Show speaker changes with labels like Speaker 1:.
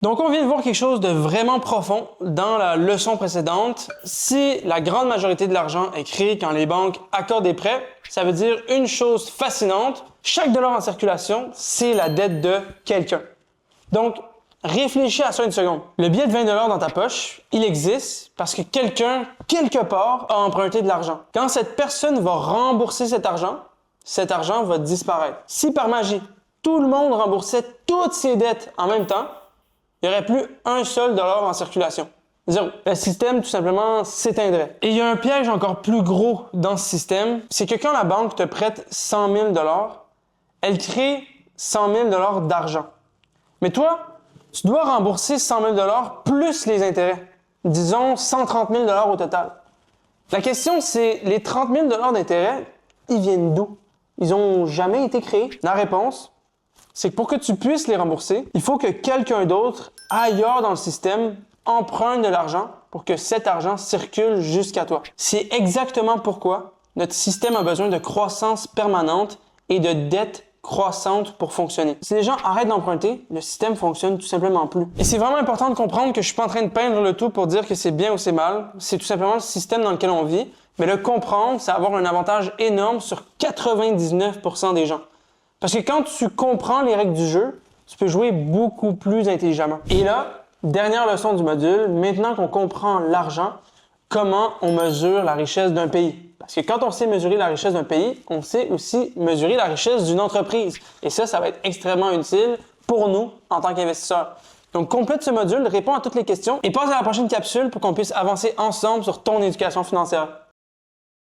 Speaker 1: Donc, on vient de voir quelque chose de vraiment profond dans la leçon précédente. Si la grande majorité de l'argent est créé quand les banques accordent des prêts, ça veut dire une chose fascinante. Chaque dollar en circulation, c'est la dette de quelqu'un. Donc, réfléchis à ça une seconde. Le billet de 20 $ dans ta poche, il existe parce que quelqu'un, quelque part, a emprunté de l'argent. Quand cette personne va rembourser cet argent va disparaître. Si par magie, tout le monde remboursait toutes ses dettes en même temps, il n'y aurait plus un seul dollar en circulation. Zéro. Le système, tout simplement, s'éteindrait. Et il y a un piège encore plus gros dans ce système, c'est que quand la banque te prête 100 000 $, elle crée 100 000 $ d'argent. Mais toi, tu dois rembourser 100 000 $ plus les intérêts. Disons 130 000 $ au total. La question, c'est les 30 000 $ d'intérêts, ils viennent d'où? Ils n'ont jamais été créés. La réponse, c'est que pour que tu puisses les rembourser, il faut que quelqu'un d'autre, ailleurs dans le système, emprunte de l'argent pour que cet argent circule jusqu'à toi. C'est exactement pourquoi notre système a besoin de croissance permanente et de dette croissante pour fonctionner. Si les gens arrêtent d'emprunter, le système fonctionne tout simplement plus. Et c'est vraiment important de comprendre que je suis pas en train de peindre le tout pour dire que c'est bien ou c'est mal. C'est tout simplement le système dans lequel on vit. Mais le comprendre, c'est avoir un avantage énorme sur 99% des gens. Parce que quand tu comprends les règles du jeu, tu peux jouer beaucoup plus intelligemment. Et là, dernière leçon du module, maintenant qu'on comprend l'argent, comment on mesure la richesse d'un pays. Parce que quand on sait mesurer la richesse d'un pays, on sait aussi mesurer la richesse d'une entreprise. Et ça va être extrêmement utile pour nous en tant qu'investisseurs. Donc, complète ce module, réponds à toutes les questions et passe à la prochaine capsule pour qu'on puisse avancer ensemble sur ton éducation financière.